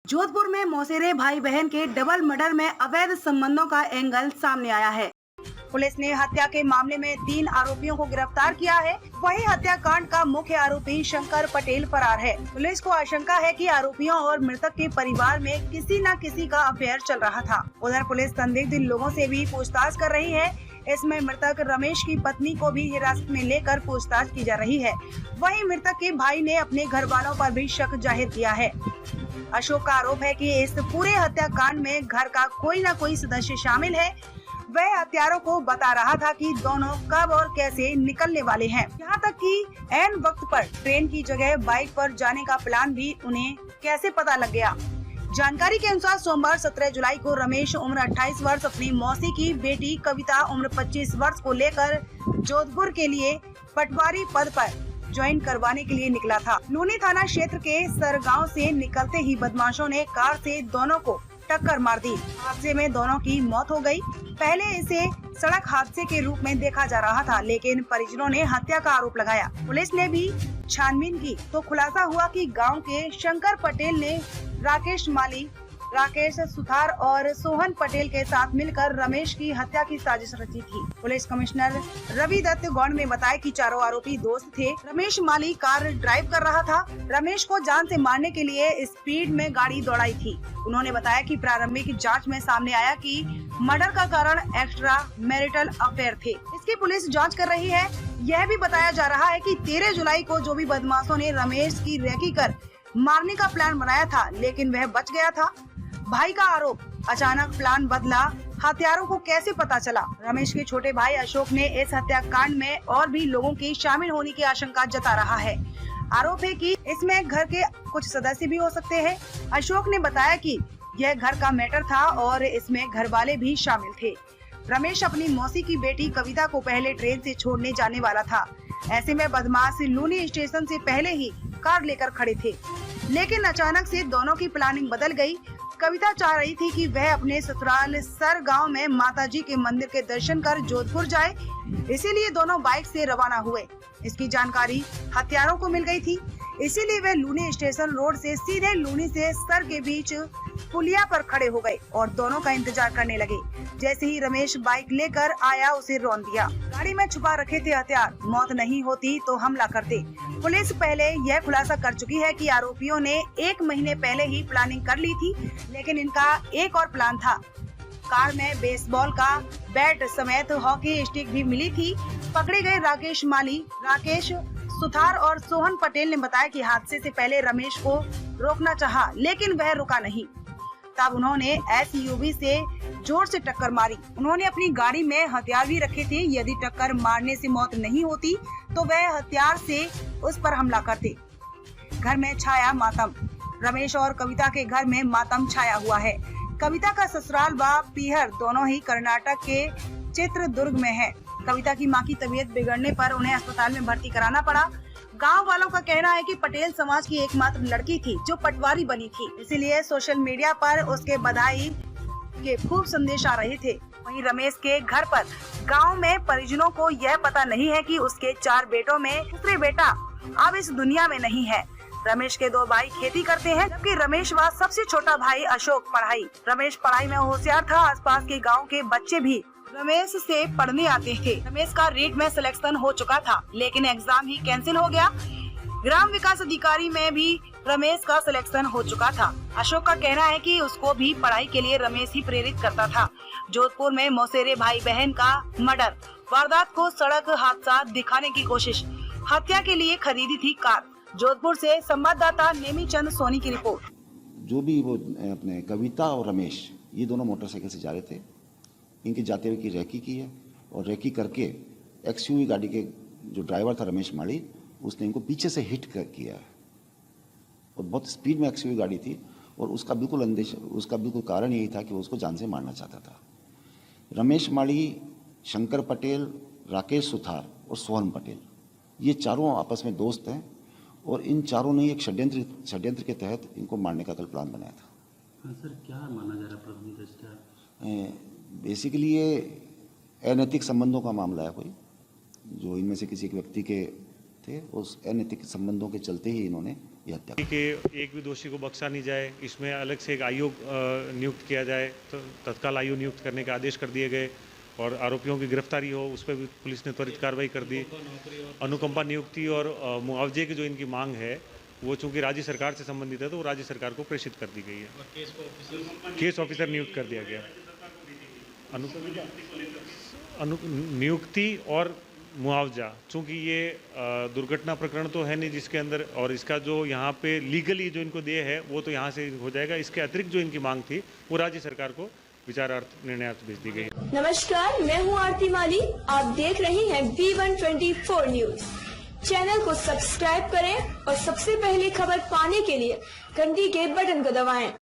जोधपुर में मौसेरे भाई बहन के डबल मर्डर में अवैध संबंधों का एंगल सामने आया है। पुलिस ने हत्या के मामले में 3 आरोपियों को गिरफ्तार किया है। वहीं हत्याकांड का मुख्य आरोपी शंकर पटेल फरार है। पुलिस को आशंका है कि आरोपियों और मृतक के परिवार में किसी न किसी का अफेयर चल रहा था। उधर पुलिस संदिग्ध लोगों से भी पूछताछ कर रही है। इसमें मृतक रमेश की पत्नी को भी हिरासत में लेकर पूछताछ की जा रही है। वहीं मृतक के भाई ने अपने घर वालों पर भी शक जाहिर किया है। अशोक का आरोप है कि इस पूरे हत्याकांड में घर का कोई न कोई सदस्य शामिल है। वह हत्यारों को बता रहा था कि दोनों कब और कैसे निकलने वाले हैं। यहाँ तक कि ऐन वक्त पर ट्रेन की जगह बाइक पर जाने का प्लान भी उन्हें कैसे पता लग गया। जानकारी के अनुसार सोमवार 17 जुलाई को रमेश उम्र 28 वर्ष अपनी मौसी की बेटी कविता उम्र 25 वर्ष को लेकर जोधपुर के लिए पटवारी पद पर ज्वाइन करवाने के लिए निकला था। लूनी थाना क्षेत्र के सरगांव से निकलते ही बदमाशों ने कार से दोनों को टक्कर मार दी। हादसे में दोनों की मौत हो गई। पहले इसे सड़क हादसे के रूप में देखा जा रहा था, लेकिन परिजनों ने हत्या का आरोप लगाया। पुलिस ने भी छानबीन की तो खुलासा हुआ कि गांव के शंकर पटेल ने राकेश माली, राकेश सुथार और सोहन पटेल के साथ मिलकर रमेश की हत्या की साजिश रची थी। पुलिस कमिश्नर रवि दत्त गौड़ ने बताया कि चारों आरोपी दोस्त थे। रमेश माली कार ड्राइव कर रहा था। रमेश को जान से मारने के लिए स्पीड में गाड़ी दौड़ाई थी। उन्होंने बताया कि प्रारंभिक जांच में सामने आया कि मर्डर का कारण एक्स्ट्रा मैरिटल अफेयर थे। इसकी पुलिस जांच कर रही है। यह भी बताया जा रहा है कि 13 जुलाई को जो भी बदमाशों ने रमेश की रेकी कर मारने का प्लान बनाया था, लेकिन वह बच गया था। भाई का आरोप, अचानक प्लान बदला, हत्यारों को कैसे पता चला। रमेश के छोटे भाई अशोक ने इस हत्याकांड में और भी लोगों के शामिल होने की आशंका जता रहा है। आरोप है कि इसमें घर के कुछ सदस्य भी हो सकते हैं। अशोक ने बताया कि यह घर का मैटर था और इसमें घर वाले भी शामिल थे। रमेश अपनी मौसी की बेटी कविता को पहले ट्रेन से छोड़ने जाने वाला था। ऐसे में बदमाश लूनी स्टेशन से पहले ही कार लेकर खड़े थे, लेकिन अचानक से दोनों की प्लानिंग बदल गई। कविता चाह रही थी कि वह अपने ससुराल सर गांव में माताजी के मंदिर के दर्शन कर जोधपुर जाए, इसीलिए दोनों बाइक से रवाना हुए। इसकी जानकारी हत्यारों को मिल गई थी, इसीलिए वे लूनी स्टेशन रोड से सीधे लूनी से सर के बीच पुलिया पर खड़े हो गए और दोनों का इंतजार करने लगे। जैसे ही रमेश बाइक लेकर आया, उसे रौंद दिया। गाड़ी में छुपा रखे थे हथियार। मौत नहीं होती तो हमला करते। पुलिस पहले यह खुलासा कर चुकी है कि आरोपियों ने 1 महीने पहले ही प्लानिंग कर ली थी, लेकिन इनका एक और प्लान था। कार में बेसबॉल का बैट समेत हॉकी स्टिक भी मिली थी। पकड़े गए राकेश माली, राकेश सुथार और सोहन पटेल ने बताया कि हादसे से पहले रमेश को रोकना चाहा, लेकिन वह रुका नहीं। तब उन्होंने एसयूवी से जोर से टक्कर मारी। उन्होंने अपनी गाड़ी में हथियार भी रखे थे। यदि टक्कर मारने से मौत नहीं होती तो वह हथियार से उस पर हमला करते। घर में छाया मातम। रमेश और कविता के घर में मातम छाया हुआ है। कविता का ससुराल व पीहर दोनों ही कर्नाटक के चित्रदुर्ग में है। कविता की मां की तबीयत बिगड़ने पर उन्हें अस्पताल में भर्ती कराना पड़ा। गांव वालों का कहना है कि पटेल समाज की एकमात्र लड़की थी जो पटवारी बनी थी, इसीलिए सोशल मीडिया पर उसके बधाई के खूब संदेश आ रहे थे। वहीं रमेश के घर पर गांव में परिजनों को यह पता नहीं है कि उसके 4 बेटों में दूसरे बेटा अब इस दुनिया में नहीं है। रमेश के 2 भाई खेती करते हैं, जबकि रमेश व सबसे छोटा भाई अशोक पढ़ाई। रमेश पढ़ाई में होशियार था। आसपास के गाँव के बच्चे भी रमेश से पढ़ने आते थे। रमेश का रीट में सिलेक्शन हो चुका था, लेकिन एग्जाम ही कैंसिल हो गया। ग्राम विकास अधिकारी में भी रमेश का सिलेक्शन हो चुका था। अशोक का कहना है कि उसको भी पढ़ाई के लिए रमेश ही प्रेरित करता था। जोधपुर में मौसेरे भाई बहन का मर्डर वारदात को सड़क हादसा दिखाने की कोशिश, हत्या के लिए खरीदी थी कार। जोधपुर से संवाददाता नेमीचंद सोनी की रिपोर्ट। जो भी वो अपने कविता और रमेश, ये दोनों मोटरसाइकिल से जा रहे थे। इनके जाते हुए की रेकी की है और रेकी करके एक्सयूवी गाड़ी के जो ड्राइवर था रमेश माली, उसने इनको पीछे से हिट किया है और बहुत स्पीड में एक्सयूवी गाड़ी थी और उसका बिल्कुल कारण यही था कि वो उसको जान से मारना चाहता था। रमेश माली, शंकर पटेल, राकेश सुथार और सोहन पटेल, ये चारों आपस में दोस्त हैं और इन चारों ने एक षड्यंत्र के तहत इनको मारने का कल प्लान बनाया था। हाँ सर, क्या माना जा रहा है? बेसिकली ये अनैतिक संबंधों का मामला है। कोई जो इनमें से किसी एक व्यक्ति के थे, उस अनैतिक संबंधों के चलते ही इन्होंने ये हत्या कि एक भी दोषी को बख्शा नहीं जाए, इसमें अलग से एक आयोग नियुक्त किया जाए, तो तत्काल आयोग नियुक्त करने के आदेश कर दिए गए और आरोपियों की गिरफ्तारी हो, उस पर भी पुलिस ने त्वरित कार्रवाई कर दी। अनुकंपा नियुक्ति और मुआवजे की जो इनकी मांग है वो चूंकि राज्य सरकार से संबंधित है तो वो राज्य सरकार को प्रेषित कर दी गई है। केस ऑफिसर नियुक्त कर दिया गया। नियुक्ति और मुआवजा, चूंकि ये दुर्घटना प्रकरण तो है नहीं जिसके अंदर, और इसका जो यहाँ पे लीगली जो इनको देय है वो तो यहाँ से हो जाएगा। इसके अतिरिक्त जो इनकी मांग थी वो राज्य सरकार को विचारार्थ निर्णयार्थ भेज दी गई। नमस्कार, मैं हूँ आरती माली। आप देख रहे हैं V124 न्यूज। चैनल को सब्सक्राइब करें और सबसे पहले खबर पाने के लिए घंटी के बटन को दबाएं।